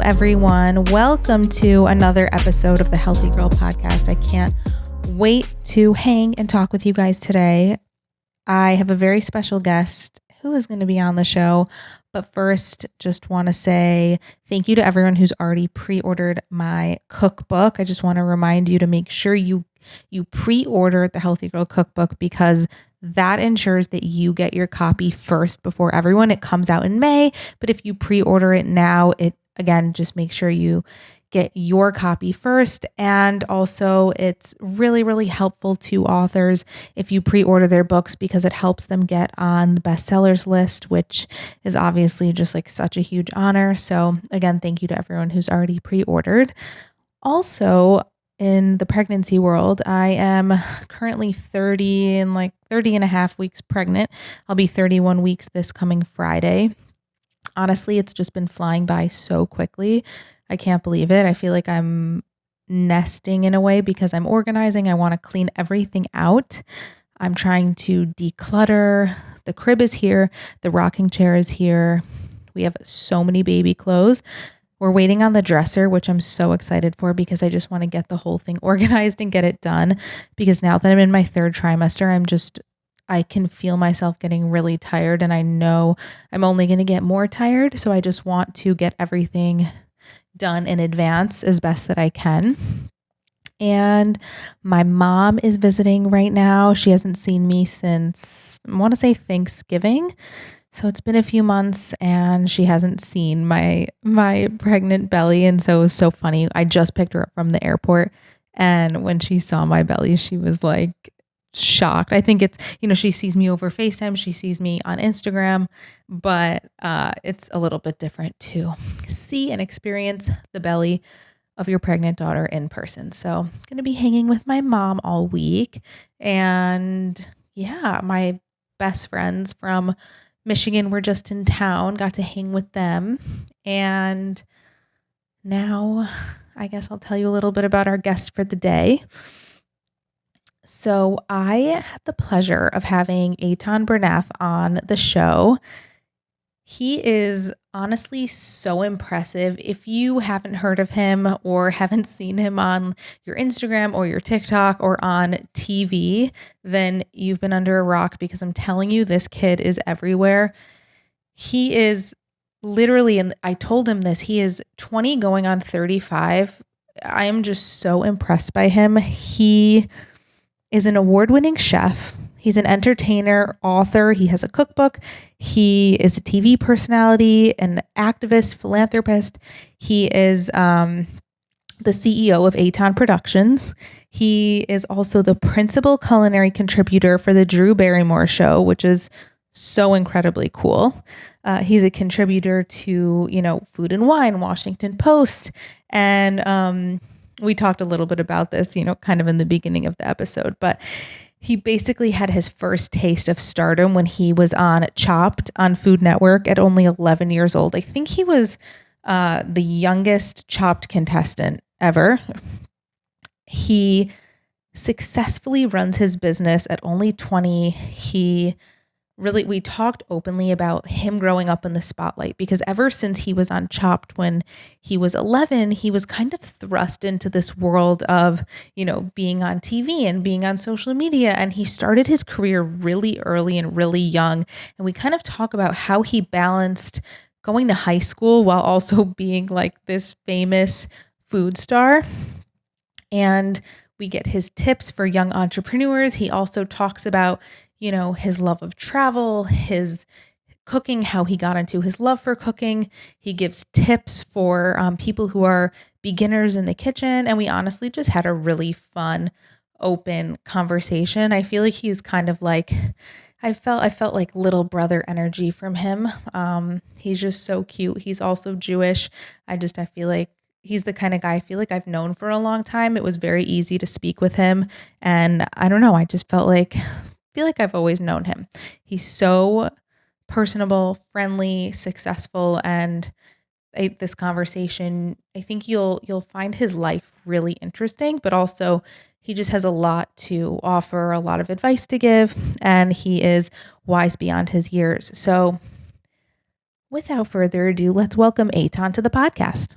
everyone. Welcome to another episode of the Healthy Girl Podcast. I can't wait to hang and talk with you guys today. I have a very special guest who is going to be on the show. But first, just want to say thank you to everyone who's already pre-ordered my cookbook. I just want to remind you to make sure you pre-order the Healthy Girl Cookbook, because that ensures that you get your copy first before everyone. It comes out in May, but if you pre-order it now, just make sure you get your copy first. And also it's really, really helpful to authors if you pre-order their books, because it helps them get on the bestsellers list, which is obviously just like such a huge honor. So again, thank you to everyone who's already pre-ordered. Also, in the pregnancy world, I am currently 30 and a half weeks pregnant. I'll be 31 weeks this coming Friday. Honestly, it's just been flying by so quickly. I can't believe it. I feel like I'm nesting in a way because I'm organizing. I want to clean everything out. I'm trying to declutter. The crib is here. The rocking chair is here. We have so many baby clothes. We're waiting on the dresser, which I'm so excited for because I just want to get the whole thing organized and get it done. Because now that I'm in my third trimester, I can feel myself getting really tired, and I know I'm only going to get more tired. So I just want to get everything done in advance as best that I can. And my mom is visiting right now. She hasn't seen me since, I want to say, Thanksgiving. So it's been a few months and she hasn't seen my pregnant belly. And so it was so funny. I just picked her up from the airport, and when she saw my belly, she was like shocked. I think it's, she sees me over FaceTime. She sees me on Instagram, but it's a little bit different to see and experience the belly of your pregnant daughter in person. So I'm going to be hanging with my mom all week. And yeah, my best friends from Michigan were just in town, got to hang with them. And now I guess I'll tell you a little bit about our guest for the day. So I had the pleasure of having Eitan Bernath on the show. He is honestly so impressive. If you haven't heard of him or haven't seen him on your Instagram or your TikTok or on TV, then you've been under a rock, because I'm telling you, this kid is everywhere. He is literally, and I told him this, he is 20 going on 35. I am just so impressed by him. He is an award-winning chef. He's an entertainer, author. He has a cookbook. He is a TV personality, an activist, philanthropist. He is the CEO of Eitan Productions. He is also the Principal Culinary Contributor for the Drew Barrymore Show, which is so incredibly cool. He's a contributor to, Food and Wine, Washington Post. And we talked a little bit about this, kind of in the beginning of the episode, but he basically had his first taste of stardom when he was on Chopped on Food Network at only 11 years old. I think he was the youngest Chopped contestant ever. He successfully runs his business at only 20. We talked openly about him growing up in the spotlight, because ever since he was on Chopped when he was 11, he was kind of thrust into this world of, being on TV and being on social media. And he started his career really early and really young. And we kind of talk about how he balanced going to high school while also being like this famous food star. And we get his tips for young entrepreneurs. He also talks about his love of travel, his cooking, how he got into his love for cooking. He gives tips for people who are beginners in the kitchen. And we honestly just had a really fun, open conversation. I feel like he's kind of like, I felt like little brother energy from him. He's just so cute. He's also Jewish. I feel like he's the kind of guy I feel like I've known for a long time. It was very easy to speak with him. And I don't know, I just feel like I've always known him. He's so personable, friendly, successful, and this conversation, I think you'll find his life really interesting, but also he just has a lot to offer, a lot of advice to give, and he is wise beyond his years. So Without further ado, let's welcome Eitan to the podcast.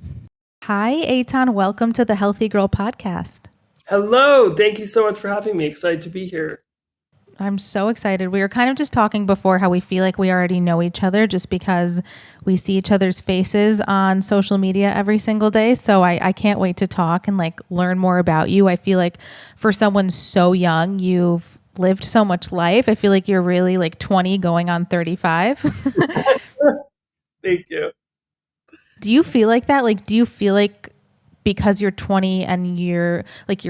Hi, Eitan. Welcome to the Healthy Girl Podcast. Hello. Thank you so much for having me. Excited to be here. I'm so excited. We were kind of just talking before how we feel like we already know each other just because we see each other's faces on social media every single day. So I can't wait to talk and like learn more about you. I feel like for someone so young, you've lived so much life. I feel like you're really like 20 going on 35. Thank you. Do you feel like that? Like, do you feel like because you're 20 and you're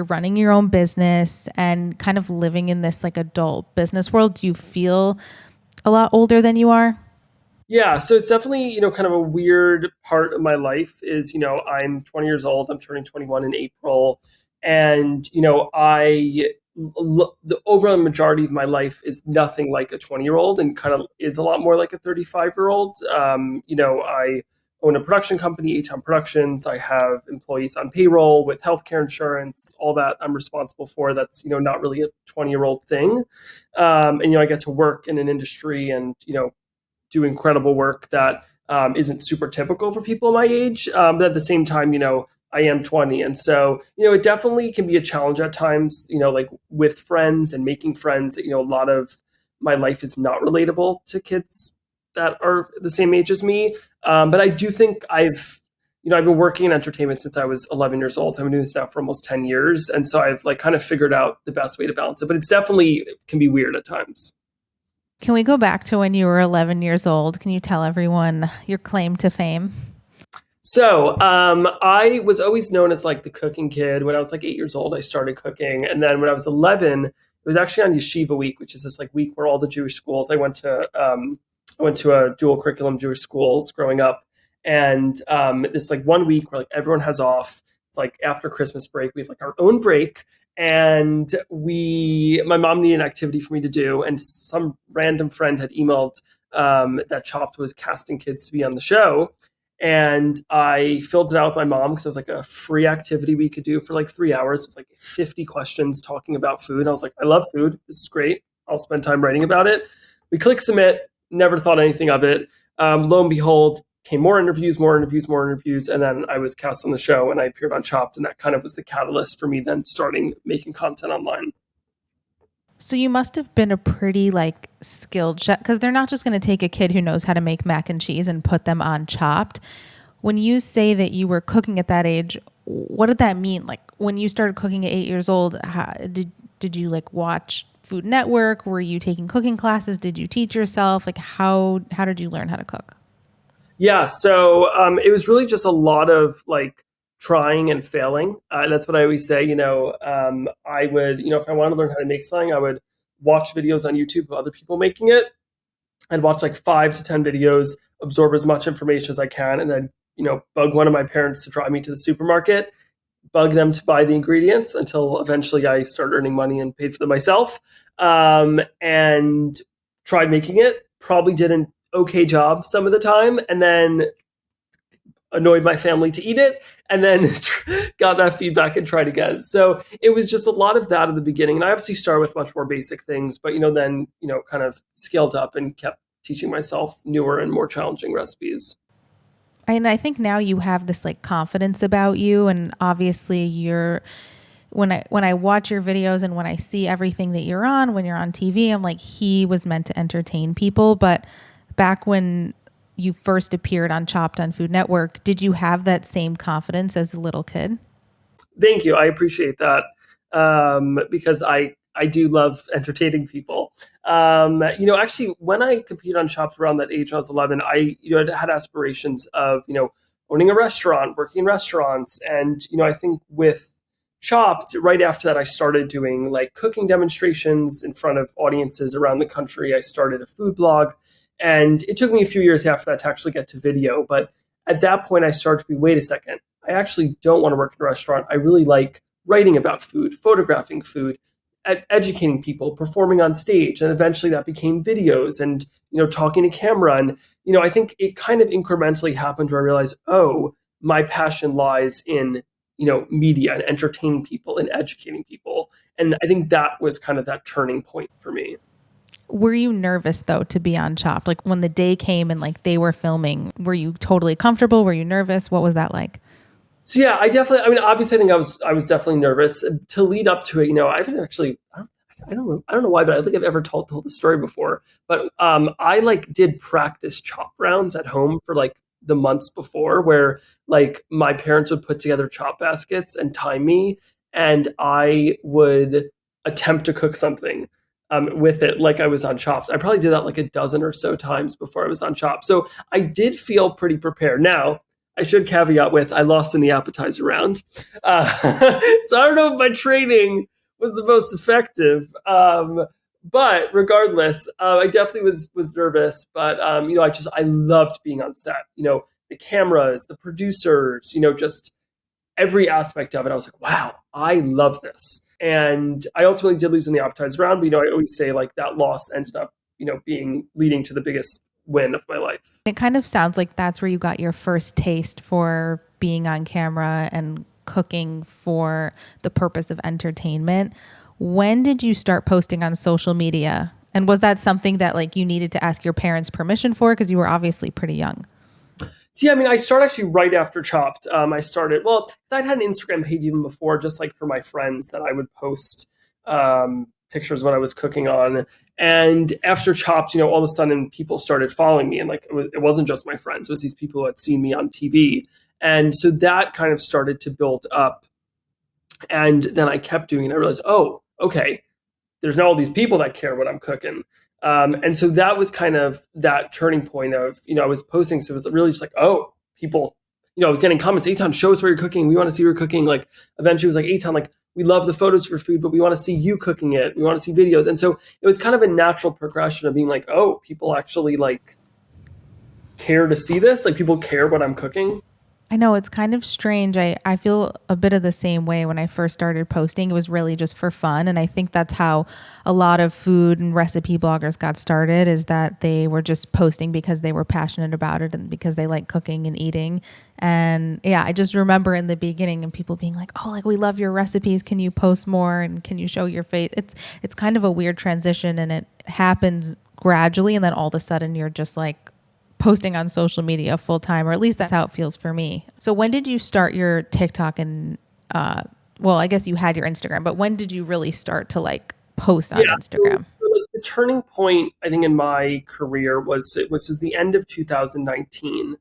running your own business and kind of living in this like adult business world, do you feel a lot older than you are? Yeah. So it's definitely, kind of a weird part of my life is, I'm 20 years old. I'm turning 21 in April. And, the overall majority of my life is nothing like a 20-year-old and kind of is a lot more like a 35-year-old. I own a production company, Eitan Productions. I have employees on payroll with healthcare insurance, all that I'm responsible for. That's, not really a 20-year-old thing. I get to work in an industry and, do incredible work that isn't super typical for people my age. But at the same time, I am 20. And so, it definitely can be a challenge at times, like with friends and making friends. A lot of my life is not relatable to kids that are the same age as me. But I do think I've been working in entertainment since I was 11 years old. So I've been doing this now for almost 10 years. And so I've like kind of figured out the best way to balance it. But it can be weird at times. Can we go back to when you were 11 years old? Can you tell everyone your claim to fame? So I was always known as like the cooking kid. When I was like 8 years old, I started cooking. And then when I was 11, it was actually on Yeshiva week, which is this like week where all the Jewish schools, I went to a dual curriculum Jewish schools growing up. And this like 1 week where like everyone has off. It's like after Christmas break, we have like our own break. And my mom needed an activity for me to do. And some random friend had emailed that Chopped was casting kids to be on the show. And I filled it out with my mom because it was like a free activity we could do for like 3 hours. It was like 50 questions talking about food. And I was like, I love food. This is great. I'll spend time writing about it. We clicked submit, never thought anything of it. Lo and behold, came more interviews. And then I was cast on the show and I appeared on Chopped. And that kind of was the catalyst for me then starting making content online. So you must have been a pretty like skilled chef because they're not just going to take a kid who knows how to make mac and cheese and put them on Chopped. When you say that you were cooking at that age, what did that mean? Like when you started cooking at 8 years old, did you like watch Food Network? Were you taking cooking classes? Did you teach yourself? Like how did you learn how to cook? Yeah, so it was really just a lot of like trying and failing. That's what I always say. I would, if I wanted to learn how to make something, I would watch videos on YouTube of other people making it. I'd watch like 5 to 10 videos, absorb as much information as I can, and then, bug one of my parents to drive me to the supermarket, bug them to buy the ingredients until eventually I started earning money and paid for them myself. And tried making it, probably did an okay job some of the time, and then annoyed my family to eat it, and then got that feedback and tried again. So it was just a lot of that at the beginning. And I obviously started with much more basic things, but, then, kind of scaled up and kept teaching myself newer and more challenging recipes. And I think now you have this like confidence about you. And obviously when I watch your videos and when I see everything that you're on, when you're on TV, I'm like, he was meant to entertain people. But back when you first appeared on Chopped on Food Network, did you have that same confidence as a little kid? Thank you. I appreciate that because I do love entertaining people. Actually, when I competed on Chopped around that age, when I was 11, I had aspirations of, owning a restaurant, working in restaurants. And, I think with Chopped, right after that, I started doing like cooking demonstrations in front of audiences around the country. I started a food blog. And it took me a few years after that to actually get to video. But at that point, I started to be, wait a second, I actually don't want to work in a restaurant. I really like writing about food, photographing food, educating people, performing on stage. And eventually that became videos and, talking to camera. And, I think it kind of incrementally happened where I realized, oh, my passion lies in, media and entertaining people and educating people. And I think that was kind of that turning point for me. Were you nervous though to be on Chopped? Like when the day came and like they were filming, were you totally comfortable? Were you nervous? What was that like? So yeah, I mean, obviously I think I was definitely nervous to lead up to it. I haven't actually, I don't know why, but I don't think I've ever told the story before. But I like did practice chop rounds at home for like the months before, where like my parents would put together chop baskets and time me, and I would attempt to cook something with it, like I was on Chopped. I probably did that like a dozen or so times before I was on Chopped. So I did feel pretty prepared. Now, I should caveat with I lost in the appetizer round. So I don't know if my training was the most effective. But regardless, I definitely was nervous. But I loved being on set. The cameras, the producers, just every aspect of it. I was like, wow, I love this. And I ultimately did lose in the appetizer round. But I always say like that loss ended up, leading to the biggest win of my life. It kind of sounds like that's where you got your first taste for being on camera and cooking for the purpose of entertainment. When did you start posting on social media? And was that something that like you needed to ask your parents permission for? Because you were obviously pretty young. So, yeah, I mean, I started actually right after Chopped. I'd had an Instagram page even before, just like for my friends that I would post pictures when I was cooking on. And after Chopped, all of a sudden people started following me, and like it wasn't just my friends; it was these people who had seen me on TV, and so that kind of started to build up. And then I kept doing it. I realized, oh, okay, there's now all these people that care what I'm cooking. And so that was kind of that turning point of, I was posting. So it was really just like, oh, people, I was getting comments, Eitan, show us where you're cooking. We want to see where you're cooking. Like eventually it was like, Eitan, like we love the photos for food, but we want to see you cooking it. We want to see videos. And so it was kind of a natural progression of being like, oh, people actually like care to see this. Like people care what I'm cooking. I know it's kind of strange. I feel a bit of the same way when I first started posting. It was really just for fun. And I think that's how a lot of food and recipe bloggers got started, is that they were just posting because they were passionate about it and because they like cooking and eating. And yeah, I just remember in the beginning and people being like, oh, like we love your recipes. Can you post more? And can you show your face? It's kind of a weird transition, and it happens gradually. And then all of a sudden you're just like posting on social media full time, or at least that's how it feels for me. So when did you start your TikTok and, I guess you had your Instagram, but when did you really start to like post on Instagram? So the turning point, I think, in my career was the end of 2019.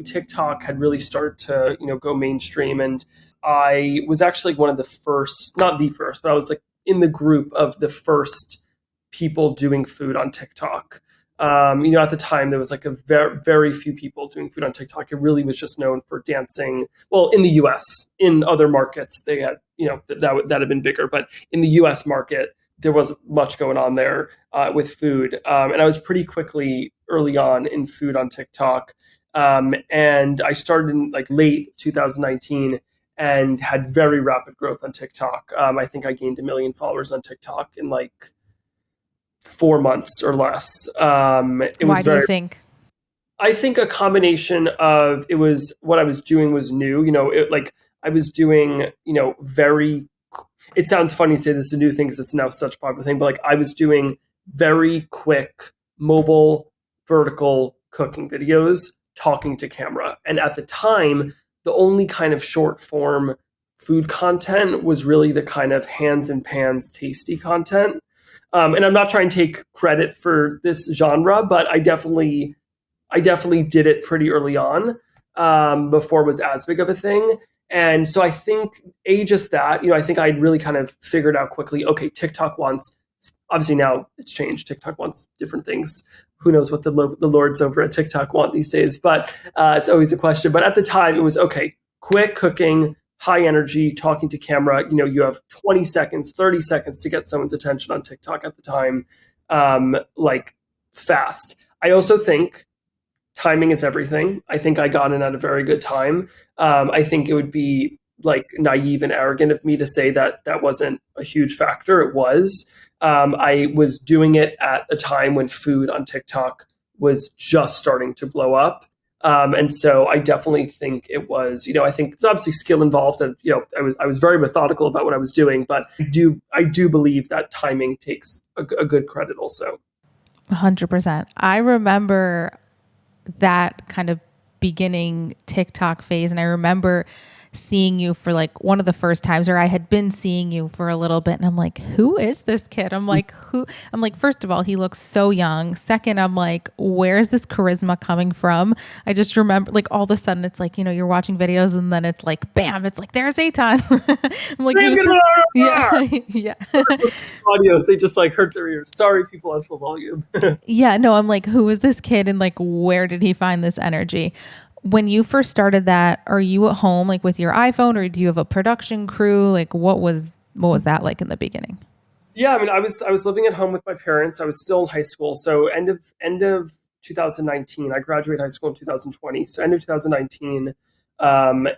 TikTok had really started to, go mainstream. And I was actually one of the first, not the first, but I was like in the group of the first people doing food on TikTok. At the time there was like a very, very few people doing food on TikTok. It really was just known for dancing. Well, in the US, in other markets, they had, that had been bigger, but in the US market, there wasn't much going on there with food. And I was pretty quickly early on in food on TikTok. And I started in like late 2019 and had very rapid growth on TikTok. I think I gained 1 million followers on TikTok in like 4 months or less. Why do you think? I think a combination of it was what I was doing was new. I was doing, it sounds funny to say this is a new thing because it's now such a popular thing, but like I was doing very quick mobile vertical cooking videos talking to camera. And at the time, the only kind of short form food content was really the kind of hands and pans tasty content. And I'm not trying to take credit for this genre, but I definitely did it pretty early on, before it was as big of a thing. And so I think just that, I think I'd really kind of figured out quickly, okay, TikTok wants, obviously now it's changed. TikTok wants different things. Who knows what the lords over at TikTok want these days, but it's always a question. But at the time it was, okay, quick cooking, high energy, talking to camera. You have 20 seconds, 30 seconds to get someone's attention on TikTok at the time, like fast. I also think timing is everything. I think I got in at a very good time. I think it would be like naive and arrogant of me to say that that wasn't a huge factor. It was. I was doing it at a time when food on TikTok was just starting to blow up. And so I definitely think it was, I think it's obviously skill involved, and I was very methodical about what I was doing, but I do believe that timing takes a good credit also. 100%. I remember that kind of beginning TikTok phase, and I remember seeing you for like one of the first times, or I had been seeing you for a little bit, and I'm like, who is this kid? I'm like, first of all, he looks so young. Second, I'm like, where's this charisma coming from? I just remember like all of a sudden it's like, you're watching videos and then it's like, bam, it's like, there's Eitan. I'm like, yeah. Audio, they just like hurt their ears. Sorry, people on full volume. Yeah, no, I'm like, who is this kid? And like, where did he find this energy? When you first started that, are you at home like with your iPhone, or do you have a production crew? Like what was that like in the beginning? Yeah, I mean, I was living at home with my parents. I was still in high school. So end of 2019, I graduated high school in 2020. So end of 2019,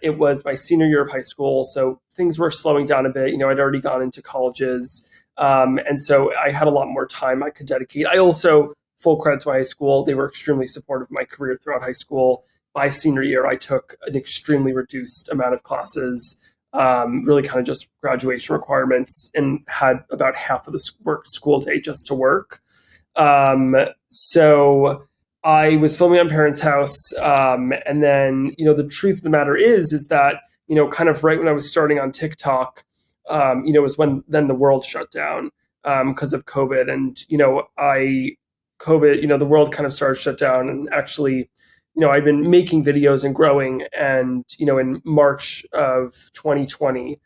it was my senior year of high school. So things were slowing down a bit. I'd already gone into colleges. And so I had a lot more time I could dedicate. I also, full credit to my high school, they were extremely supportive of my career throughout high school. By senior year, I took an extremely reduced amount of classes, really kind of just graduation requirements, and had about half of the school day just to work. So I was filming on parents' house. And then, the truth of the matter is that, kind of right when I was starting on TikTok, was when then the world shut down because of COVID. And, the world kind of started to shut down, and actually, I've been making videos and growing. And, in March of 2020,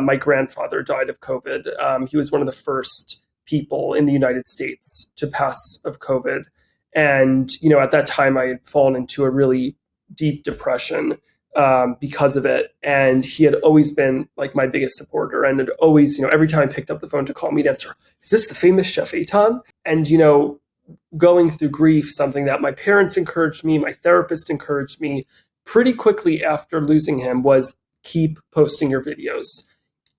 my grandfather died of COVID. He was one of the first people in the United States to pass of COVID. And, at that time, I had fallen into a really deep depression because of it. And he had always been like my biggest supporter, and had always, every time I picked up the phone to call me, to answer, is this the famous Chef Eitan? And, going through grief, something that my parents encouraged me, my therapist encouraged me pretty quickly after losing him, was keep posting your videos.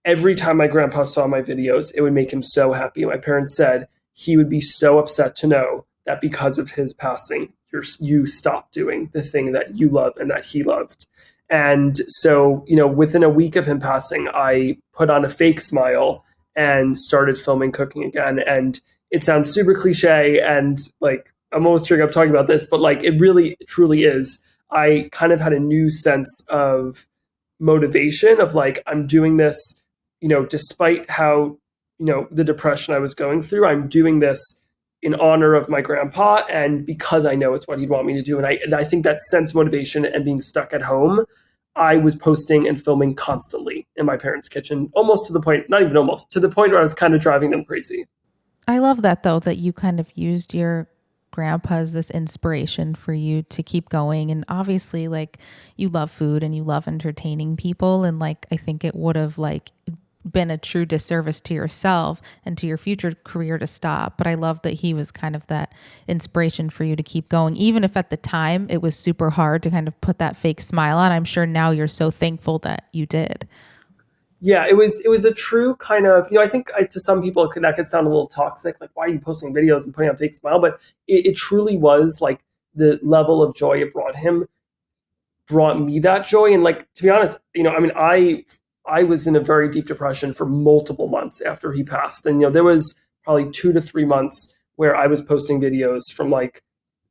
Every time my grandpa saw my videos, it would make him so happy. My parents said he would be so upset to know that because of his passing, you stopped doing the thing that you love and that he loved. And so, within a week of him passing, I put on a fake smile and started filming cooking again. And it sounds super cliche, and like I'm almost tearing up talking about this, but like it really truly is. I kind of had a new sense of motivation of like, I'm doing this, despite how, the depression I was going through, I'm doing this in honor of my grandpa, and because I know it's what he'd want me to do. And I think that sense of motivation and being stuck at home, I was posting and filming constantly in my parents' kitchen, almost to the point, not even almost, to the point where I was kind of driving them crazy. I love that though, that you kind of used your grandpa as this inspiration for you to keep going. And obviously like you love food and you love entertaining people. And like, I think it would have like been a true disservice to yourself and to your future career to stop. But I love that he was kind of that inspiration for you to keep going, even if at the time it was super hard to kind of put that fake smile on. I'm sure now you're so thankful that you did. Yeah, it was a true kind of, I think to some people that could sound a little toxic, like, why are you posting videos and putting on fake smile? But it truly was like the level of joy it brought me that joy. And like, to be honest, I was in a very deep depression for multiple months after he passed. And, there was probably 2 to 3 months where I was posting videos from like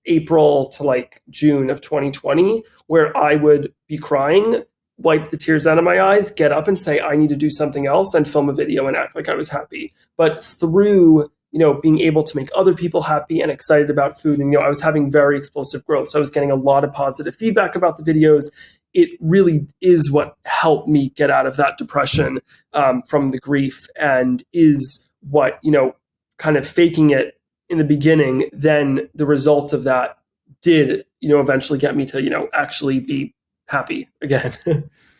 April to like June of 2020, where I would be crying, wipe the tears out of my eyes, get up and say, I need to do something else, and film a video and act like I was happy. But through, being able to make other people happy and excited about food, and, I was having very explosive growth. So I was getting a lot of positive feedback about the videos. It really is what helped me get out of that depression from the grief, and is what, kind of faking it in the beginning, then the results of that did, eventually get me to, actually be happy again.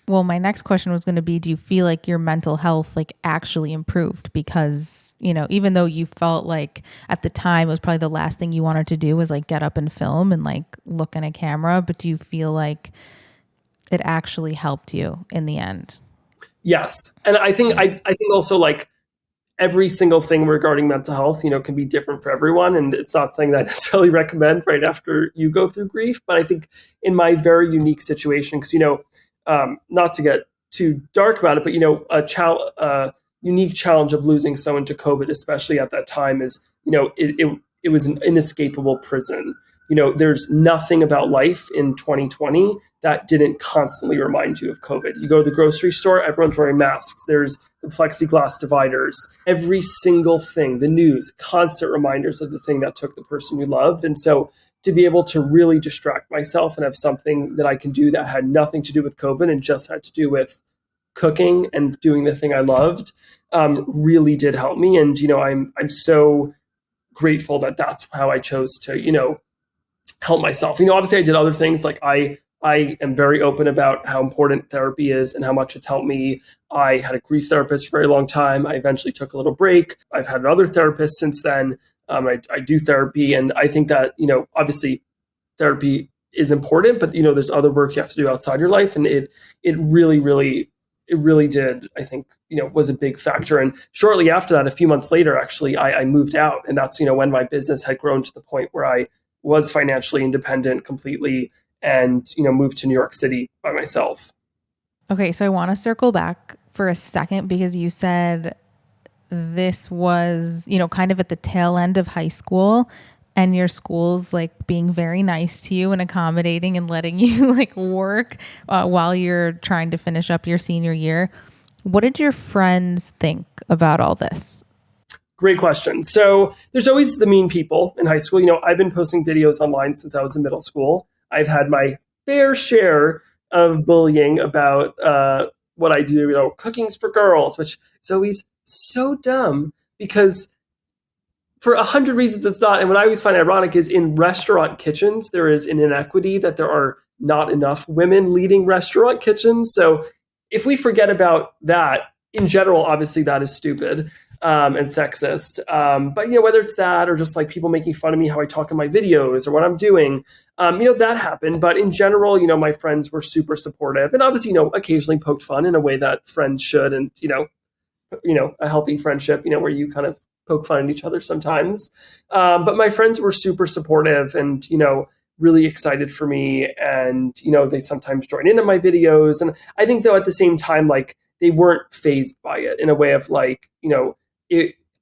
Well, my next question was going to be, do you feel like your mental health like actually improved? Because, even though you felt like at the time it was probably the last thing you wanted to do was like get up and film and like look in a camera, but do you feel like it actually helped you in the end? Yes. And I think also like every single thing regarding mental health, can be different for everyone. And it's not something that I necessarily recommend right after you go through grief. But I think in my very unique situation, because, not to get too dark about it, but, a unique challenge of losing someone to COVID, especially at that time, is, it was an inescapable prison. There's nothing about life in 2020 that didn't constantly remind you of COVID. You go to the grocery store, everyone's wearing masks. There's the plexiglass dividers. Every single thing, the news, constant reminders of the thing that took the person you loved. And so to be able to really distract myself and have something that I can do that had nothing to do with COVID and just had to do with cooking and doing the thing I loved, really did help me. And, I'm so grateful that that's how I chose to, help myself. Obviously I did other things. Like I am very open about how important therapy is and how much it's helped me. I had a grief therapist for a very long time. I eventually took a little break. I've had another therapist since then. I do therapy, and I think that, obviously therapy is important, but, there's other work you have to do outside your life. And it really did, I think, was a big factor. And shortly after that, a few months later, actually, I moved out. And that's, when my business had grown to the point where I was financially independent completely and, moved to New York City by myself. Okay. So I want to circle back for a second because you said this was, kind of at the tail end of high school and your school's like being very nice to you and accommodating and letting you like work while you're trying to finish up your senior year. What did your friends think about all this? Great question. So there's always the mean people in high school. I've been posting videos online since I was in middle school. I've had my fair share of bullying about what I do, cooking's for girls, which is always so dumb because for 100 reasons it's not. And what I always find ironic is in restaurant kitchens, there is an inequity that there are not enough women leading restaurant kitchens. So if we forget about that, in general, obviously that is stupid. And sexist. But, whether it's that or just like people making fun of me, how I talk in my videos or what I'm doing, that happened. But in general, my friends were super supportive and obviously, occasionally poked fun in a way that friends should. And, a healthy friendship, where you kind of poke fun at each other sometimes. But my friends were super supportive and, really excited for me. And, they sometimes join into my videos. And I think though, at the same time, like they weren't fazed by it in a way of like,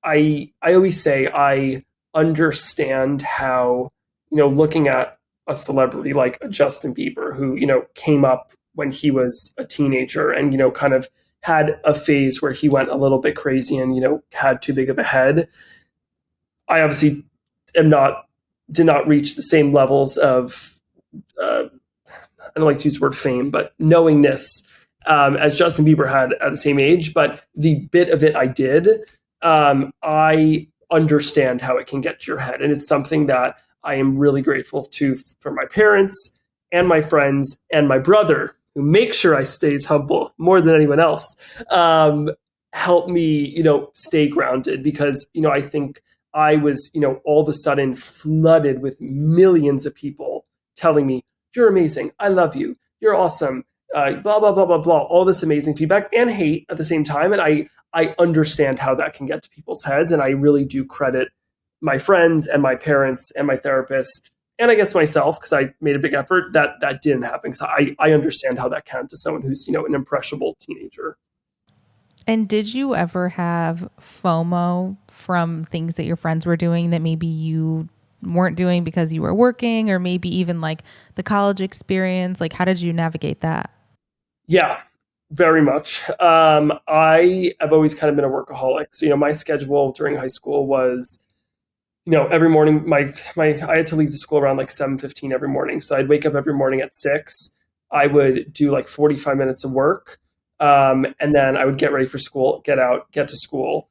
I always say I understand how, looking at a celebrity like a Justin Bieber who, came up when he was a teenager and, kind of had a phase where he went a little bit crazy and, had too big of a head. I obviously did not reach the same levels of, I don't like to use the word fame, but knowingness as Justin Bieber had at the same age. But the bit of it I did, I understand how it can get to your head. And it's something that I am really grateful for my parents and my friends and my brother, who makes sure I stays humble more than anyone else, help me, stay grounded because, I think I was, all of a sudden flooded with millions of people telling me, you're amazing. I love you. You're awesome. Blah, blah, blah, blah, blah, all this amazing feedback and hate at the same time. And I understand how that can get to people's heads. And I really do credit my friends and my parents and my therapist and I guess myself, because I made a big effort, that didn't happen. So I understand how that can to someone who's, an impressionable teenager. And did you ever have FOMO from things that your friends were doing that maybe you weren't doing because you were working, or maybe even like the college experience? Like, how did you navigate that? Yeah, very much. I have always kind of been a workaholic. So, my schedule during high school was, every morning, I had to leave the school around like 7:15 every morning. So I'd wake up every morning at 6. I would do like 45 minutes of work. And then I would get ready for school, get to school.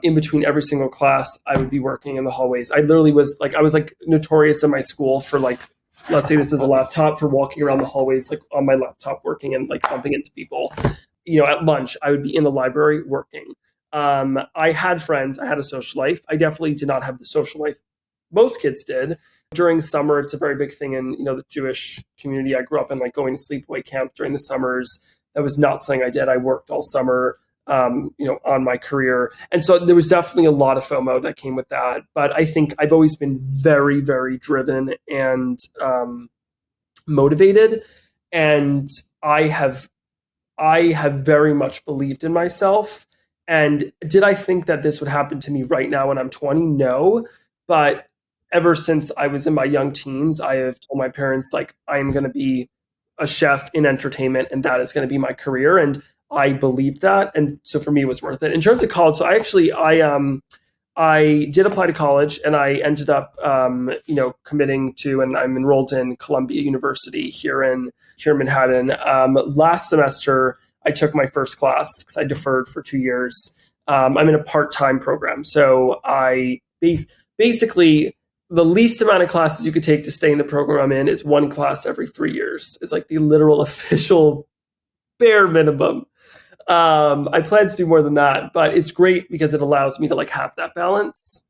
In between every single class, I would be working in the hallways. I literally was like notorious in my school for like, let's say this is a laptop, for walking around the hallways, like on my laptop working and like bumping into people. At lunch, I would be in the library working. I had friends, I had a social life. I definitely did not have the social life most kids did. During summer, it's a very big thing in, the Jewish community I grew up in, like going to sleepaway camp during the summers. That was not something I did. I worked all summer. on my career. And so there was definitely a lot of FOMO that came with that. But I think I've always been very, very driven and motivated. And I have very much believed in myself. And did I think that this would happen to me right now when I'm 20? No. But ever since I was in my young teens, I have told my parents, like, I'm going to be a chef in entertainment and that is going to be my career. And I believed that. And so for me, it was worth it. In terms of college, so I did apply to college and I ended up, committing to, and I'm enrolled in Columbia University here in Manhattan. Last semester, I took my first class because I deferred for 2 years. I'm in a part-time program. So I basically, the least amount of classes you could take to stay in the program I'm in is one class every 3 years. It's like the literal official bare minimum. I plan to do more than that, but it's great because it allows me to like have that balance.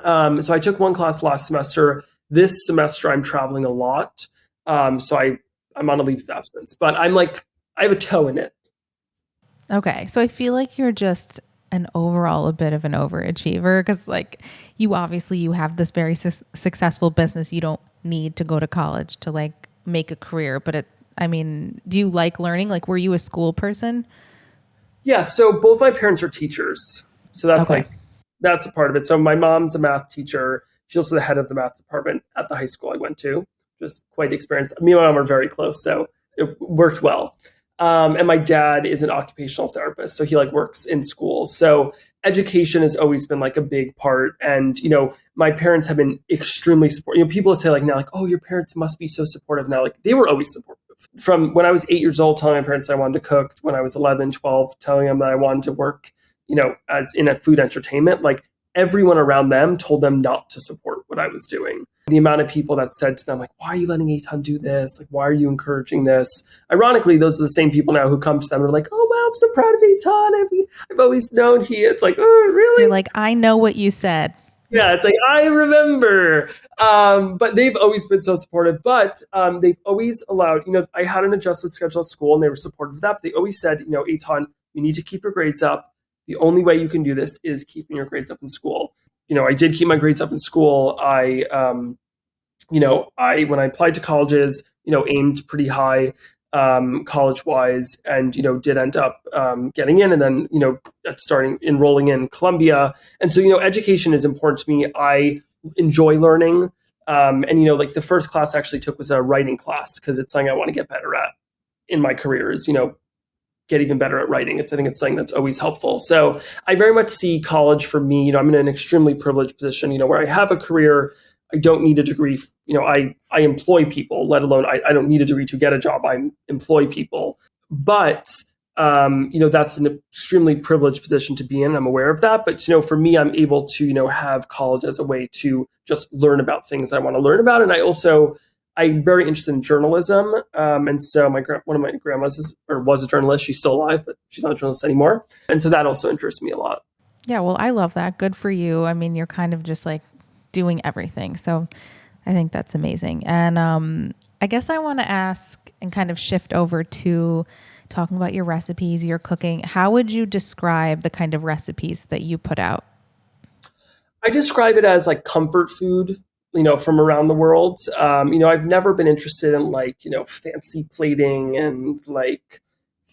So I took one class last semester. This semester I'm traveling a lot. So I'm on a leave of absence, but I have a toe in it. Okay. So I feel like you're just a bit of an overachiever because like you have this very successful business. You don't need to go to college to like make a career, but do you like learning? Like, were you a school person? Yeah. So both my parents are teachers. So that's that's a part of it. So my mom's a math teacher. She's also the head of the math department at the high school I went to. Just quite experienced. Me and my mom are very close, so it worked well. And my dad is an occupational therapist, so he like works in schools. So education has always been like a big part. And, my parents have been extremely supportive. People say like now, like, oh, your parents must be so supportive now. Like they were always supportive. From when I was 8 years old, telling my parents I wanted to cook, when I was 11, 12, telling them that I wanted to work, as in a food entertainment, like everyone around them told them not to support what I was doing. The amount of people that said to them, like, why are you letting Eitan do this? Like, why are you encouraging this? Ironically, those are the same people now who come to them and are like, oh, wow, I'm so proud of Eitan. I've always known it's like, oh, really? You're like, I know what you said. Yeah, it's like, I remember. But they've always been so supportive. But they've always allowed, I had an adjusted schedule at school and they were supportive of that. But they always said, Eitan, you need to keep your grades up. The only way you can do this is keeping your grades up in school. I did keep my grades up in school. I when I applied to colleges, aimed pretty high college-wise and, did end up getting in and then, enrolling in Columbia. And so, education is important to me. I enjoy learning. And, like the first class I actually took was a writing class because it's something I want to get better at in my career is, get even better at writing. I think it's something that's always helpful. So I very much see college for me, I'm in an extremely privileged position, where I have a career. I don't need a degree. I employ people, let alone I don't need a degree to get a job. I employ people. But, that's an extremely privileged position to be in. I'm aware of that. But, for me, I'm able to, have college as a way to just learn about things I want to learn about. And I'm very interested in journalism. And so one of my grandmas was a journalist. She's still alive, but she's not a journalist anymore. And so that also interests me a lot. Yeah, well, I love that. Good for you. You're kind of just like doing everything. So I think that's amazing. And I guess I want to ask and kind of shift over to talking about your recipes, your cooking. How would you describe the kind of recipes that you put out? I describe it as like comfort food, from around the world. I've never been interested in like, fancy plating and like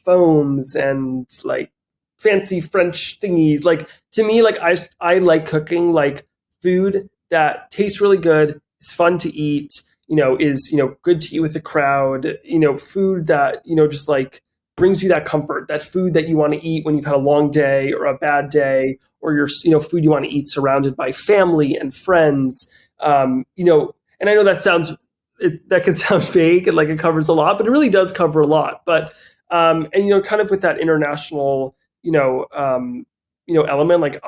foams and like fancy French thingies. Like to me, like I like cooking like food that tastes really good, is fun to eat, is, good to eat with the crowd, food that, just like brings you that comfort, that food that you want to eat when you've had a long day or a bad day, or your, food you want to eat surrounded by family and friends. And I know that can sound vague and like it covers a lot, but it really does cover a lot. But, and, kind of with that international, element, like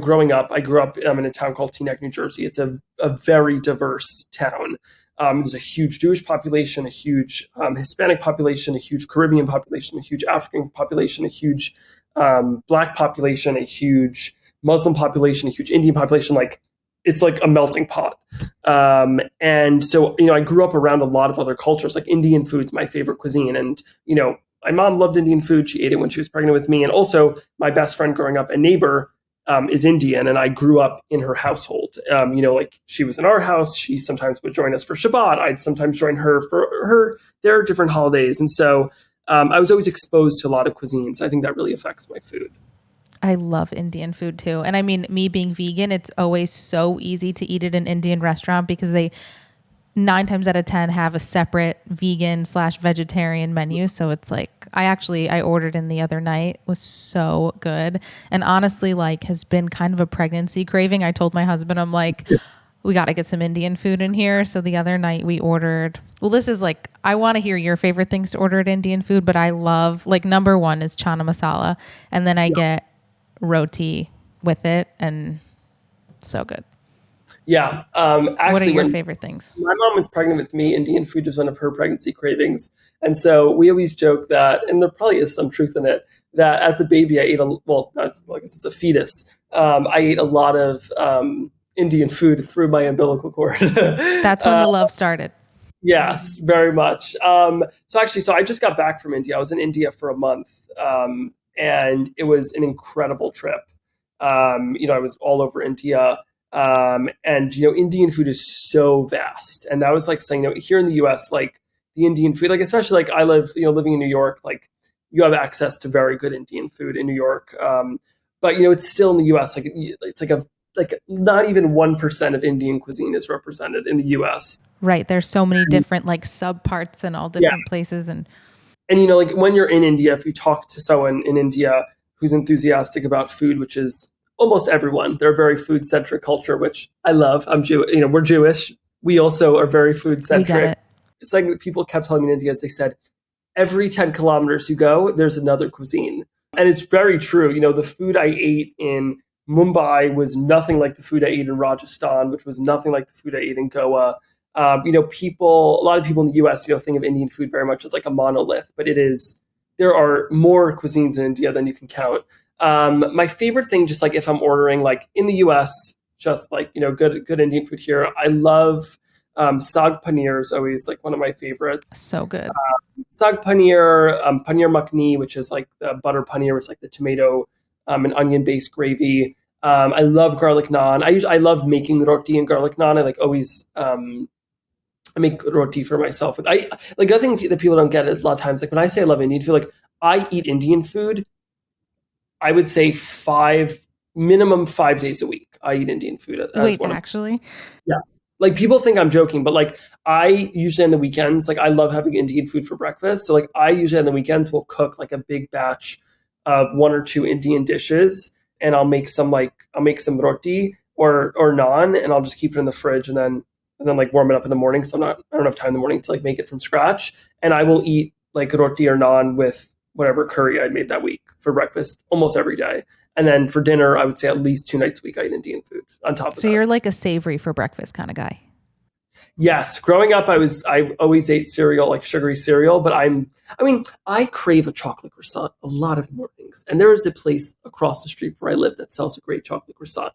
growing up, I grew up in a town called Teaneck, New Jersey. It's a very diverse town. There's a huge Jewish population, a huge Hispanic population, a huge Caribbean population, a huge African population, a huge Black population, a huge Muslim population, a huge Indian population. Like it's like a melting pot. And so, I grew up around a lot of other cultures, like Indian food's my favorite cuisine. And, my mom loved Indian food. She ate it when she was pregnant with me. And also my best friend growing up, a neighbor, is Indian, and I grew up in her household. Like she was in our house. She sometimes would join us for Shabbat. I'd sometimes join her for their different holidays. And so I was always exposed to a lot of cuisines. I think that really affects my food. I love Indian food too. And I mean, me being vegan, it's always so easy to eat at an Indian restaurant because they 9 times out of 10 have a separate vegan/vegetarian menu. So it's like, I ordered in the other night, was so good. And honestly, like, has been kind of a pregnancy craving. I told my husband, I'm like, we got to get some Indian food in here. So the other night we ordered, this is like, I want to hear your favorite things to order at Indian food, but I love, like, number one is chana masala. And then I get roti with it, and so good. Yeah. Actually, what are your favorite things? My mom was pregnant with me. Indian food was one of her pregnancy cravings. And so we always joke that, and there probably is some truth in it, that as a baby, I ate I guess it's a fetus. I ate a lot of Indian food through my umbilical cord. That's when the love started. Yes, very much. So I just got back from India. I was in India for a month, and it was an incredible trip. I was all over India. Indian food is so vast. And that was like saying, here in the US, like the Indian food, like, especially like I live, living in New York, like you have access to very good Indian food in New York. But it's still in the US, like it's like not even 1% of Indian cuisine is represented in the US. Right. There's so many different like sub parts in all different places. And like when you're in India, if you talk to someone in India who's enthusiastic about food, which is almost everyone, they're a very food-centric culture, which I love. I'm Jewish. We're Jewish. We also are very food-centric. It's like people kept telling me in India, as they said, every 10 kilometers you go, there's another cuisine. And it's very true. The food I ate in Mumbai was nothing like the food I ate in Rajasthan, which was nothing like the food I ate in Goa. A lot of people in the US, think of Indian food very much as like a monolith, but there are more cuisines in India than you can count. My favorite thing, just like if I'm ordering like in the US, just like, good Indian food here. I love Saag paneer is always like one of my favorites. So good. Saag paneer, paneer makhni, which is like the butter paneer, which is like the tomato and onion based gravy. I love garlic naan. I love making roti and garlic naan. I make roti for myself. The other thing that people don't get is a lot of times, like when I say I love Indian food, like I eat Indian food, I would say minimum 5 days a week. I eat Indian food. Actually? Yes. Like people think I'm joking, but like I usually on the weekends, like I love having Indian food for breakfast. So like I usually on the weekends will cook like a big batch of 1 or 2 Indian dishes, and I'll make some roti or naan, and I'll just keep it in the fridge and then like warm it up in the morning. So I don't have time in the morning to like make it from scratch. And I will eat like roti or naan with whatever curry I made that week for breakfast almost every day. And then for dinner, I would say at least 2 nights a week I eat Indian food on top of that. So you're like a savory for breakfast kind of guy. Yes. Growing up, I always ate cereal, like sugary cereal, but I crave a chocolate croissant a lot of mornings. And there is a place across the street where I live that sells a great chocolate croissant.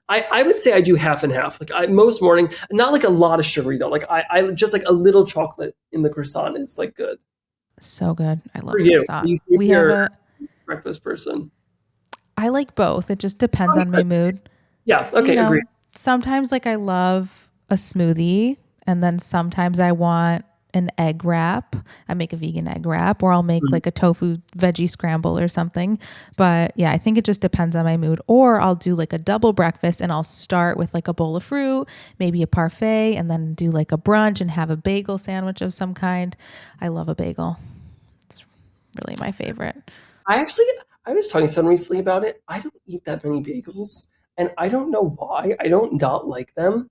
I would say I do half and half. Like most morning, not like a lot of sugary though. Like I just like a little chocolate in the croissant is like good. So good. I love croissant. We have a breakfast person. I like both. It just depends on my mood. Yeah. Okay. Agreed. Sometimes like I love a smoothie, and then sometimes I want an egg wrap. I make a vegan egg wrap, or I'll make like a tofu veggie scramble or something. But yeah, I think it just depends on my mood. Or I'll do like a double breakfast, and I'll start with like a bowl of fruit, maybe a parfait, and then do like a brunch and have a bagel sandwich of some kind. I love a bagel. It's really my favorite. I was talking to someone recently about it. I don't eat that many bagels, and I don't know why. I don't not like them.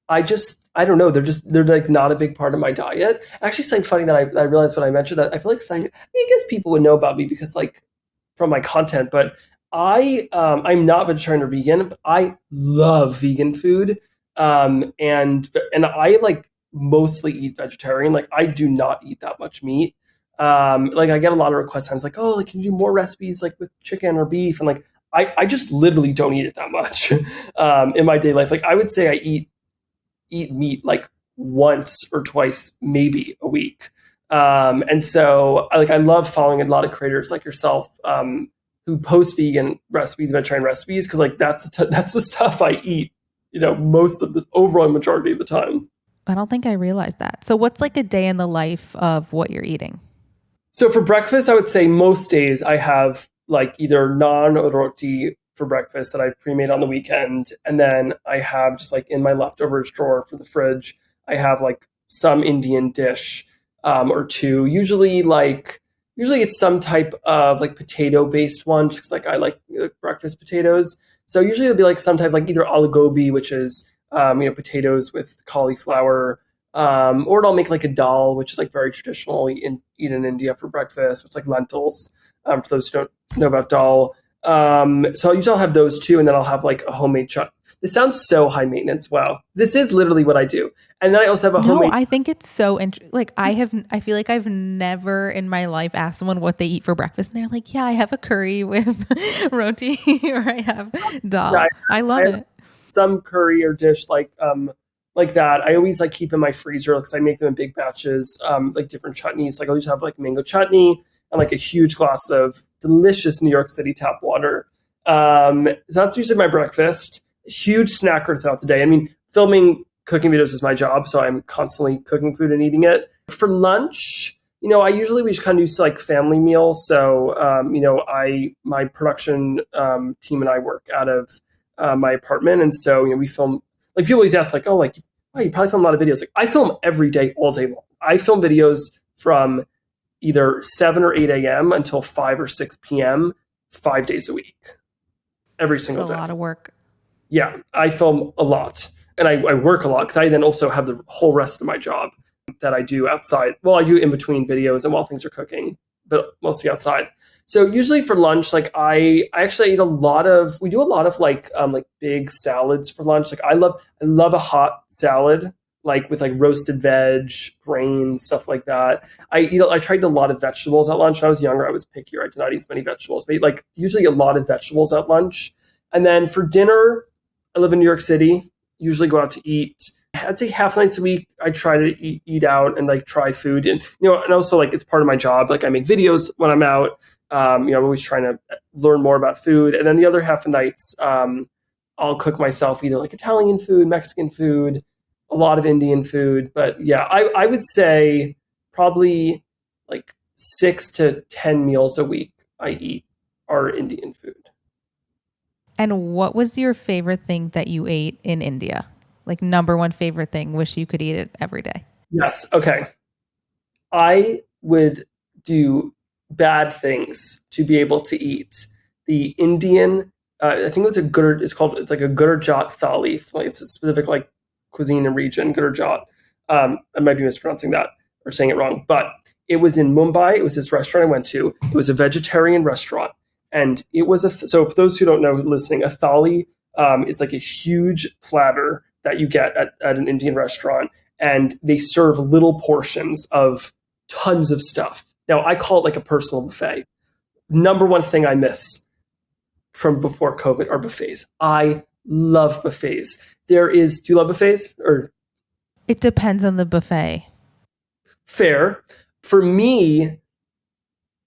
I don't know. They're like not a big part of my diet. Actually, something funny that I realized when I mentioned that, I feel like I guess people would know about me because like from my content, but I'm not vegetarian or vegan, but I love vegan food. And I like mostly eat vegetarian. Like I do not eat that much meat. Like I get a lot of requests times like, oh, like can you do more recipes like with chicken or beef? And like I just literally don't eat it that much in my daily life. Like I would say I eat meat like once or twice maybe a week. And so I love following a lot of creators like yourself, who post vegan recipes, vegetarian recipes, because like that's the stuff I eat, most of the overall majority of the time. I don't think I realized that. So what's like a day in the life of what you're eating? So for breakfast, I would say most days I have like either naan or roti for breakfast that I pre-made on the weekend. And then I have just like in my leftovers drawer for the fridge, I have like some Indian dish or two. Usually it's some type of like potato based one, just 'cause like I like breakfast potatoes. So usually it'll be like some type like either aloo gobi, which is potatoes with cauliflower, or I'll make like a dal, which is like very traditionally eaten in India for breakfast. It's like lentils. For those who don't know about dal, so I'll have those two, and then I'll have like a homemade chutney. This sounds so high maintenance. Wow, this is literally what I do. And then I also have a homemade. No, I think it's so interesting. Like I feel like I've never in my life asked someone what they eat for breakfast, and they're like, "Yeah, I have a curry with roti, or I have dal." Yeah, I love it. Some curry or dish like that. I always like keep in my freezer because I make them in big batches. Like different chutneys. Like I'll just have like mango chutney and like a huge glass of delicious New York City tap water. So that's usually my breakfast. Huge snacker throughout the day. I mean, filming cooking videos is my job, so I'm constantly cooking food and eating it. For lunch, we just kind of do like family meals. So, my production team and I work out of my apartment, and so we film. Like people always ask, like, oh, like, wow, you probably film a lot of videos. Like I film every day, all day long. I film videos from either 7 or 8 a.m. until 5 or 6 p.m. 5 days a week, every single day. It's a lot of work. Yeah, I film a lot, and I work a lot because I then also have the whole rest of my job that I do outside. Well, I do in between videos and while things are cooking, but mostly outside. So usually for lunch, like I actually eat we do a lot of like big salads for lunch. Like I love a hot salad, like with like roasted veg, grains, stuff like that. I tried a lot of vegetables at lunch. When I was younger, I was pickier. I did not eat as many vegetables, but I eat like usually a lot of vegetables at lunch. And then for dinner, I live in New York City, usually go out to eat. I'd say half nights a week, I try to eat out and like try food. And, and also like it's part of my job. Like I make videos when I'm out. I'm always trying to learn more about food. And then the other half of nights, I'll cook myself either like Italian food, Mexican food, a lot of Indian food. But yeah, I would say probably like 6 to 10 meals a week I eat are Indian food. And what was your favorite thing that you ate in India? Like number one favorite thing, wish you could eat it every day. Yes. Okay. I would do bad things to be able to eat the Indian, I think it's like a Gujarat thali. It's a specific like cuisine and region, Gujarat. I might be mispronouncing that or saying it wrong, but it was in Mumbai. It was this restaurant I went to. It was a vegetarian restaurant. And it was so for those who don't know listening, a thali, it's like a huge platter that you get at an Indian restaurant, and they serve little portions of tons of stuff. Now, I call it like a personal buffet. Number one thing I miss from before COVID are buffets. I love buffets. Do you love buffets? Or it depends on the buffet. Fair. For me,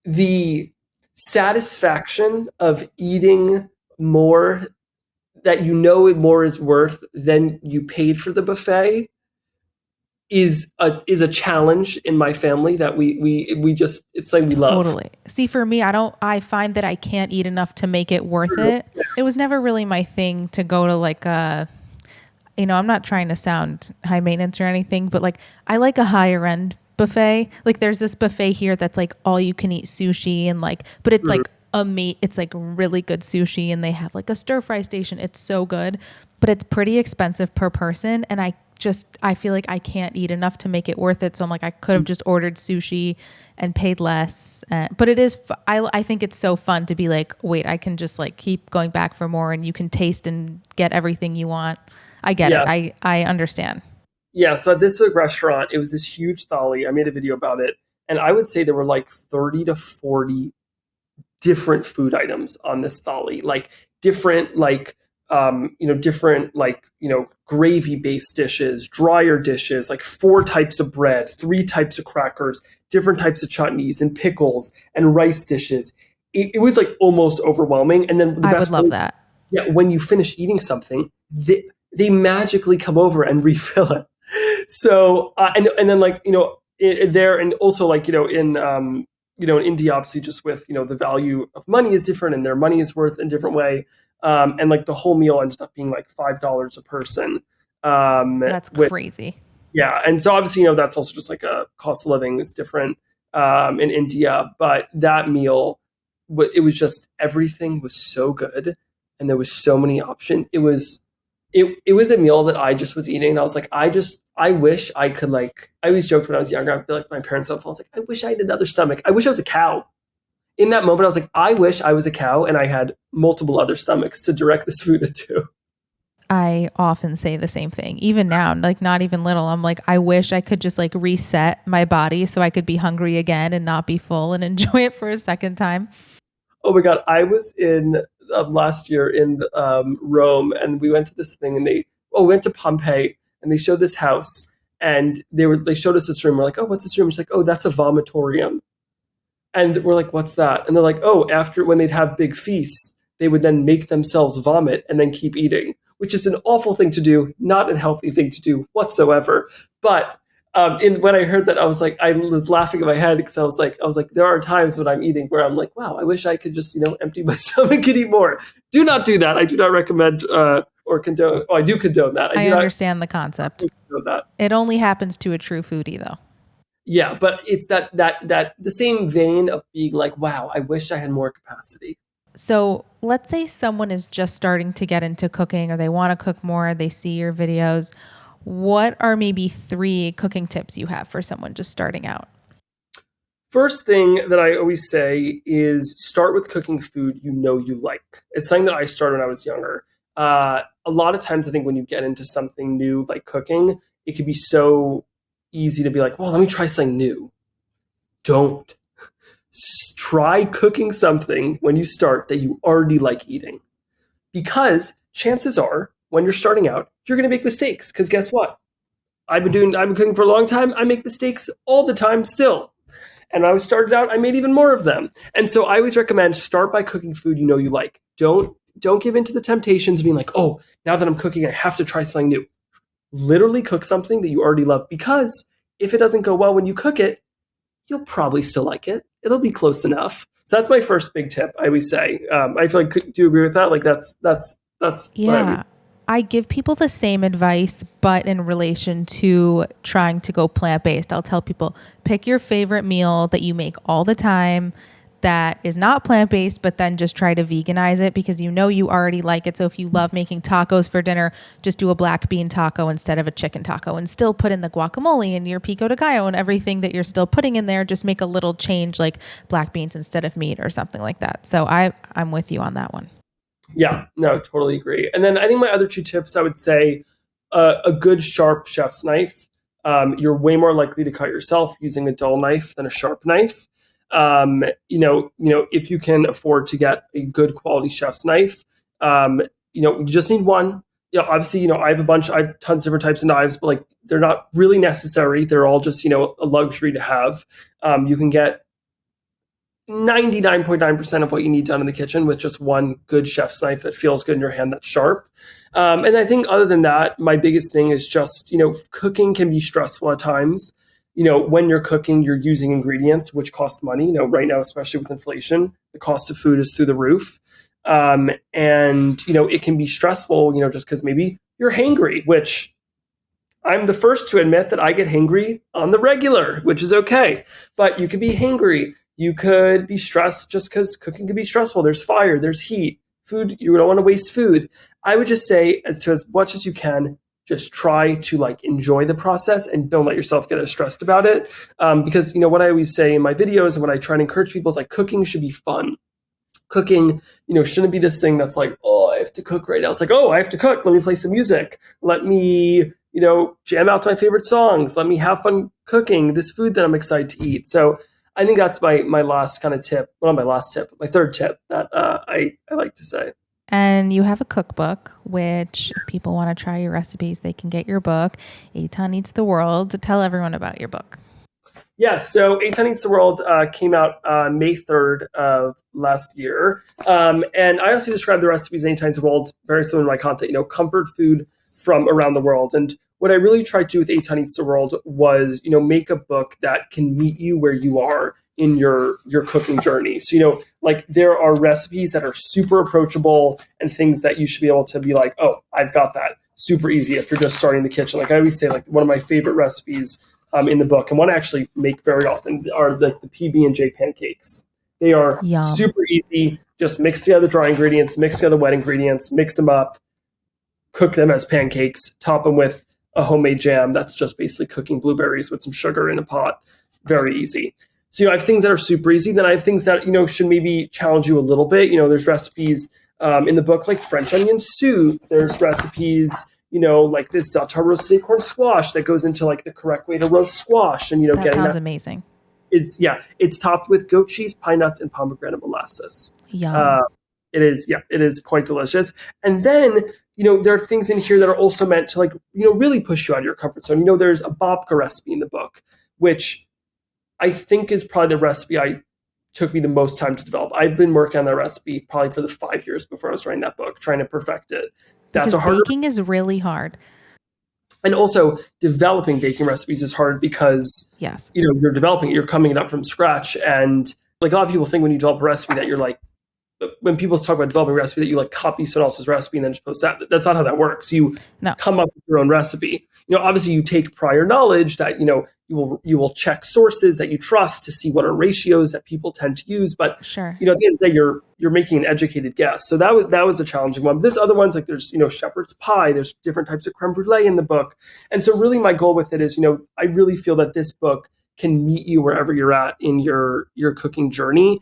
the satisfaction of eating more that more is worth than you paid for the buffet is a challenge in my family that we just, it's like we love. Totally. See, for me, I find that I can't eat enough to make it worth it. Yeah. It was never really my thing to go to like I'm not trying to sound high maintenance or anything, but like I like a higher end buffet. Like there's this buffet here that's like all you can eat sushi and like, but it's like it's like really good sushi, and they have like a stir fry station. It's so good, but it's pretty expensive per person. And I feel like I can't eat enough to make it worth it. So I'm like, I could have just ordered sushi and paid less. But it is, I think it's so fun to be like, wait, I can just like keep going back for more, and you can taste and get everything you want. I get it. I understand. Yeah. So at this restaurant, it was this huge thali. I made a video about it, and I would say there were like 30 to 40 different food items on this thali, like different, like different gravy-based dishes, drier dishes, like 4 types of bread, 3 types of crackers, different types of chutneys and pickles and rice dishes. It was like almost overwhelming. And then the I would love that. Yeah, when you finish eating something, they magically come over and refill it. So and then there, and also in India, obviously, just with the value of money is different and their money is worth in a different way. And like the whole meal ended up being like $5 a person. That's crazy. Yeah, and so obviously that's also just like a cost of living is different in India, but that meal, it was just everything was so good, and there was so many options. It was a meal that I just was eating, and I was like, I wish I could, like, I always joked when I was younger, I'd be like my parents, I was like, I wish I had another stomach. I wish I was a cow. In that moment, I was like, I wish I was a cow and I had multiple other stomachs to direct this food into. I often say the same thing. Even now, like not even little, I'm like, I wish I could just like reset my body so I could be hungry again and not be full and enjoy it for a second time. Oh my God. I was in last year in Rome, and we went to this thing, and we went to Pompeii, and they showed this house, and they showed us this room. We're like, oh, what's this room? She's like, oh, that's a vomitorium. And we're like, what's that? And they're like, oh, after when they'd have big feasts, they would then make themselves vomit and then keep eating, which is an awful thing to do, not a healthy thing to do whatsoever. But when I heard that, I was like, I was laughing in my head because I was like, there are times when I'm eating where I'm like, wow, I wish I could just, empty my stomach and eat more. Do not do that. I do not recommend or condone. Oh, I do condone that. I understand the concept. That. It only happens to a true foodie, though. Yeah, but it's that the same vein of being like, wow, I wish I had more capacity. So let's say someone is just starting to get into cooking, or they want to cook more, they see your videos. What are maybe 3 cooking tips you have for someone just starting out? First thing that I always say is start with cooking food you like. It's something that I started when I was younger. A lot of times I think when you get into something new like cooking, it can be so easy to be like, well, let me try something new. Don't. Try cooking something when you start that you already like eating. Because chances are, when you're starting out, you're going to make mistakes. Because guess what? I've been cooking for a long time. I make mistakes all the time still. And when I started out, I made even more of them. And so I always recommend start by cooking food you like. Don't give in to the temptations of being like, oh, now that I'm cooking, I have to try something new. Literally cook something that you already love, because if it doesn't go well when you cook it, you'll probably still like it. It'll be close enough. So that's my first big tip. I always say. I feel like, do you agree with that? Like that's yeah. I give people the same advice, but in relation to trying to go plant-based. I'll tell people, pick your favorite meal that you make all the time that is not plant-based, but then just try to veganize it, because you already like it. So if you love making tacos for dinner, just do a black bean taco instead of a chicken taco, and still put in the guacamole and your pico de gallo and everything that you're still putting in there. Just make a little change, like black beans instead of meat or something like that. So I'm with you on that one. Yeah, no, totally agree. And then I think my other 2 tips, I would say a good sharp chef's knife. You're way more likely to cut yourself using a dull knife than a sharp knife. If you can afford to get a good quality chef's knife, you just need one. Obviously, I have tons of different types of knives, but like they're not really necessary. They're all just, a luxury to have. You can get 99.9% of what you need done in the kitchen with just one good chef's knife that feels good in your hand, that's sharp. And I think other than that, my biggest thing is just, cooking can be stressful at times. When you're cooking, you're using ingredients, which cost money. Right now, especially with inflation, the cost of food is through the roof. And, it can be stressful, just because maybe you're hangry, which I'm the first to admit that I get hangry on the regular, which is okay. But you could be hangry. You could be stressed just because cooking can be stressful. There's fire, there's heat, food. You don't want to waste food. I would just say, as much as you can, just try to enjoy the process and don't let yourself get as stressed about it. Because, what I always say in my videos and what I try to encourage people is cooking should be fun. Cooking, shouldn't be this thing that's like, oh, I have to cook right now. It's like, oh, I have to cook. Let me play some music. Let me, jam out to my favorite songs. Let me have fun cooking this food that I'm excited to eat. So I think that's my last kind of tip. Well, not my last tip, my third tip that I like to say. And you have a cookbook, which if people want to try your recipes, they can get your book, Eitan Eats the World. Tell everyone about your book. Yeah, so Eitan Eats the World came out May 3rd of last year. And I honestly describe the recipes in Eitan Eats the World very similar to my content, comfort food from around the world. And what I really tried to do with Eitan Eats the World was, make a book that can meet you where you are in your cooking journey. So, there are recipes that are super approachable and things that you should be able to be like, oh, I've got that super easy if you're just starting in the kitchen. Like I always say, like one of my favorite recipes in the book, and one I actually make very often, are like the PB&J pancakes. They are super easy. Just mix together dry ingredients, mix together wet ingredients, mix them up, cook them as pancakes, top them with a homemade jam. That's just basically cooking blueberries with some sugar in a pot. Very easy. So, I have things that are super easy. Then I have things that, should maybe challenge you a little bit. There's recipes in the book like French onion soup. There's recipes, like this za'atar roasted acorn squash that goes into like the correct way to roast squash. And, that sounds amazing. It's topped with goat cheese, pine nuts, and pomegranate molasses. Yum. It is quite delicious. And then, there are things in here that are also meant to really push you out of your comfort zone. There's a babka recipe in the book, which I think is probably the recipe took me the most time to develop. I've been working on that recipe probably for the 5 years before I was writing that book, trying to perfect it. Because baking is really hard. And also developing baking recipes is hard because, yes, you're developing it, you're coming it up from scratch. And like a lot of people think when you develop a recipe that you're like, when people talk about developing a recipe that you like copy someone else's recipe and then just post that. That's not how that works. You come up with your own recipe. Obviously you take prior knowledge that, you will check sources that you trust to see what are ratios that people tend to use. But, sure, at the end of the day, you're making an educated guess. So that was a challenging one. But there's other ones like there's, shepherd's pie. There's different types of creme brulee in the book. And so really my goal with it is, I really feel that this book can meet you wherever you're at in your cooking journey,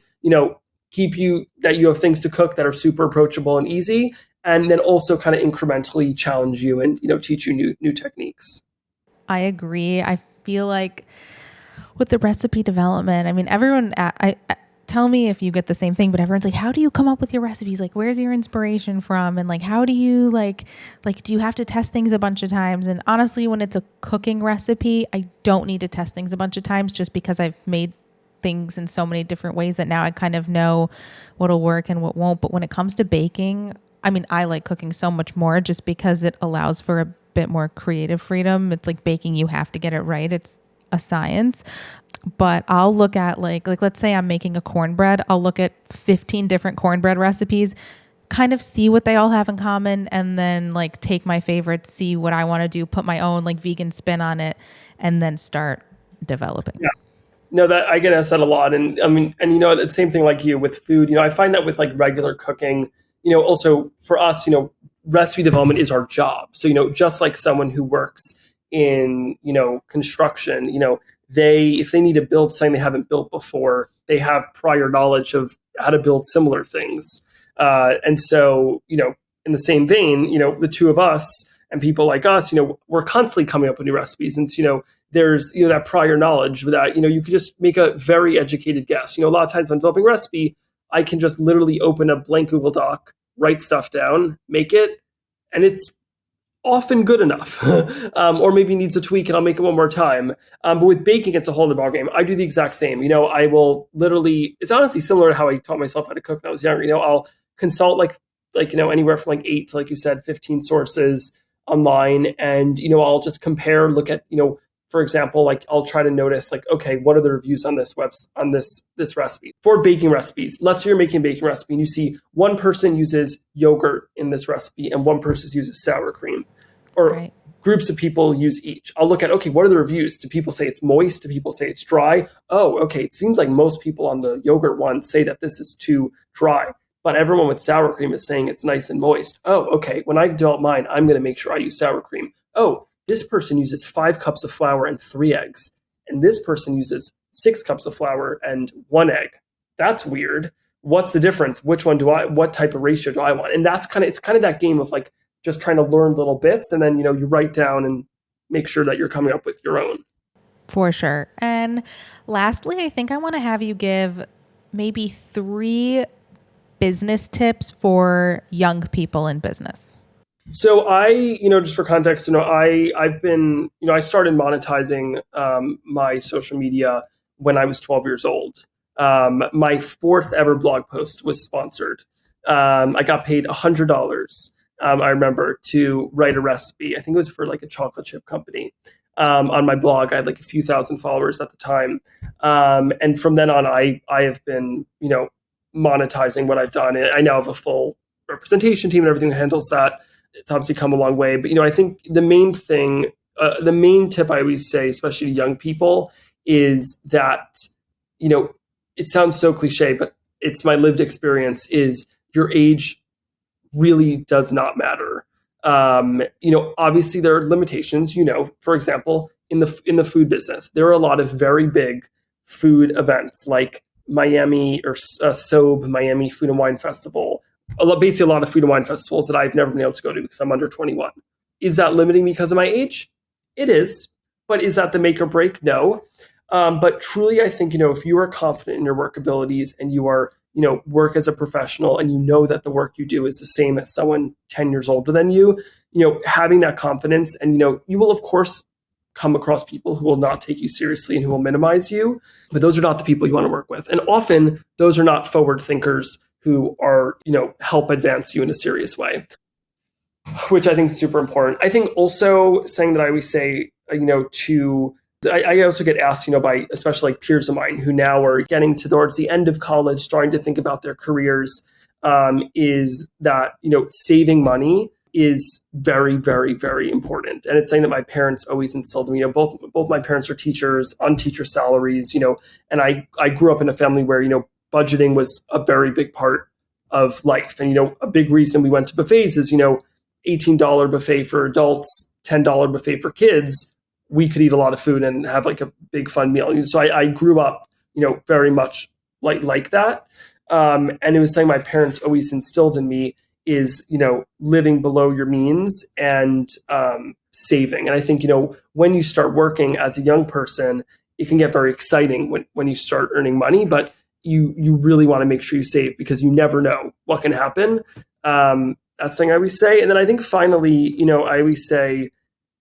keep you that you have things to cook that are super approachable and easy, and then also kind of incrementally challenge you and, teach you new techniques. I agree. I feel like with the recipe development, I mean, everyone, I tell me if you get the same thing, but everyone's like, how do you come up with your recipes? Like, where's your inspiration from? And like, how do you do you have to test things a bunch of times? And honestly, when it's a cooking recipe, I don't need to test things a bunch of times just because I've made things in so many different ways that now I kind of know what'll work and what won't. But when it comes to baking, I mean, I like cooking so much more just because it allows for a bit more creative freedom. It's like baking, you have to get it right. It's a science. But I'll look at like let's say I'm making a cornbread. I'll look at 15 different cornbread recipes, kind of see what they all have in common, and then like take my favorites, see what I want to do, put my own like vegan spin on it, and then start developing. Yeah. No, that I get asked that a lot. And I mean, and the same thing like you with food, I find that with like regular cooking, also for us, recipe development is our job. So, just like someone who works in, construction, if they need to build something they haven't built before, they have prior knowledge of how to build similar things. And so, in the same vein, the two of us and people like us, we're constantly coming up with new recipes. And, there's, that prior knowledge that, you could just make a very educated guess. A lot of times when developing a recipe, I can just literally open a blank Google Doc, write stuff down, make it, and it's often good enough. Or maybe needs a tweak and I'll make it one more time. But with baking, it's a whole other ballgame. I do the exact same. I will literally, it's honestly similar to how I taught myself how to cook when I was younger. I'll consult like anywhere from like 8 to, like you said, 15 sources online. And, I'll just compare, look at, for example, like I'll try to notice like, okay, what are the reviews on this this recipe for baking recipes? Let's say you're making a baking recipe and you see one person uses yogurt in this recipe and one person uses sour cream, or right. Groups of people use each. I'll look at, okay, what are the reviews? Do people say it's moist? Do people say it's dry? Oh, okay. It seems like most people on the yogurt one say that this is too dry, but everyone with sour cream is saying it's nice and moist. Oh, okay. When I develop mine, I'm going to make sure I use sour cream. Oh, this person uses 5 cups of flour and 3 eggs. And this person uses 6 cups of flour and 1 egg. That's weird. What's the difference? Which one what type of ratio do I want? And it's kind of that game of like just trying to learn little bits. And then, you write down and make sure that you're coming up with your own. For sure. And lastly, I think I want to have you give maybe 3 business tips for young people in business? So just for context, I've been, I started monetizing my social media when I was 12 years old. My fourth ever blog post was sponsored. I got paid $100. I remember, to write a recipe. I think it was for like a chocolate chip company. On my blog, I had like a few thousand followers at the time. And from then on, I have been, monetizing what I've done. I now have a full representation team and everything that handles that. It's obviously come a long way. But, I think the main thing, the main tip I always say, especially to young people, is that, it sounds so cliche, but it's my lived experience, is your age really does not matter. Obviously there are limitations, for example, in the food business, there are a lot of very big food events like Miami or SOBE, Miami Food and Wine Festival, basically a lot of food and wine festivals that I've never been able to go to because I'm under 21. Is that limiting me because of my age? It is. But is that the make or break? No. But truly, I think, if you are confident in your work abilities and you are, work as a professional and you know that the work you do is the same as someone 10 years older than you, having that confidence, and, you will, of course, come across people who will not take you seriously and who will minimize you. But those are not the people you want to work with. And often those are not forward thinkers who are, help advance you in a serious way, which I think is super important. I think also saying that I always say, I also get asked, by especially like peers of mine who now are getting towards the end of college, starting to think about their careers, is that, saving money is very, very, very important. And it's something that my parents always instilled in me. Both my parents are teachers on teacher salaries, and I grew up in a family where, budgeting was a very big part of life. And, a big reason we went to buffets is, $18 buffet for adults, $10 buffet for kids. We could eat a lot of food and have like a big fun meal. So I grew up, very much like that. And it was something my parents always instilled in me is, living below your means and saving. And I think, when you start working as a young person, it can get very exciting when you start earning money, but you really want to make sure you save because you never know what can happen. That's something I always say. And then I think finally, I always say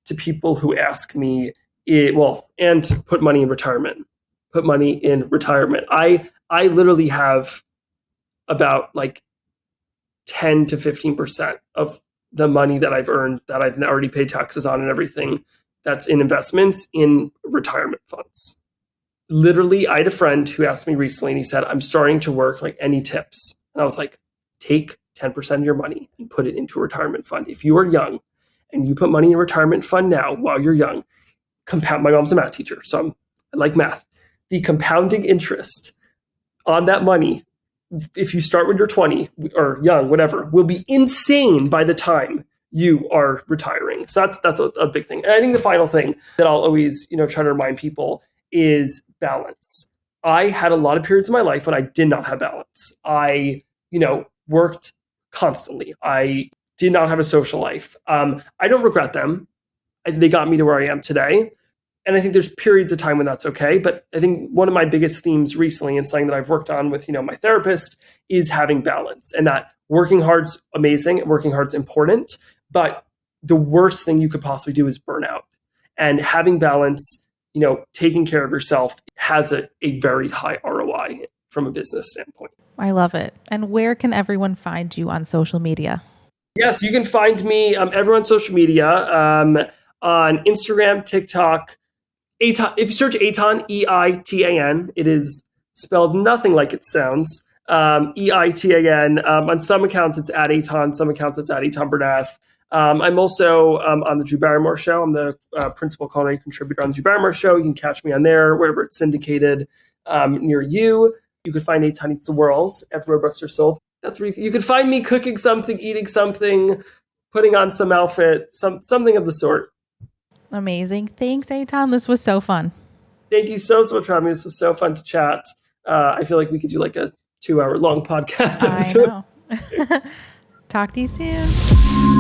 to people who ask me, and put money in retirement. Put money in retirement. I literally have about like 10 to 15% of the money that I've earned that I've already paid taxes on and everything that's in investments in retirement funds. Literally, I had a friend who asked me recently and he said, I'm starting to work, like, any tips? And I was like, take 10% of your money and put it into a retirement fund. If you are young and you put money in a retirement fund now while you're young, my mom's a math teacher, so I like math. The compounding interest on that money, if you start when you're 20 or young, whatever, will be insane by the time you are retiring. So that's a big thing. And I think the final thing that I'll always, try to remind people is balance. I had a lot of periods in my life when I did not have balance. I, worked constantly. I did not have a social life. I don't regret them. They got me to where I am today. And I think there's periods of time when that's okay. But I think one of my biggest themes recently and something that I've worked on with, my therapist is having balance, and that working hard's amazing and working hard's important. But the worst thing you could possibly do is burn out. And having balance, taking care of yourself has a very high ROI from a business standpoint. I love it. And where can everyone find you on social media? Yes, you can find me everywhere on social media, on Instagram, TikTok. Eitan, if you search Eitan, E-I-T-A-N, it is spelled nothing like it sounds. E-I-T-A-N. On some accounts, it's at Eitan. Some accounts, it's at Eitan Bernath. I'm also on the Drew Barrymore Show. I'm the Principal Culinary Contributor on the Drew Barrymore Show. You can catch me on there, wherever it's syndicated near you. You can find Eitan Eats the World everywhere books are sold. That's where you can find me cooking something, eating something, putting on some outfit, something of the sort. Amazing. Thanks, Eitan. This was so fun. Thank you so much for having me. This was so fun to chat. I feel like we could do like a 2-hour long podcast episode. I know. Talk to you soon.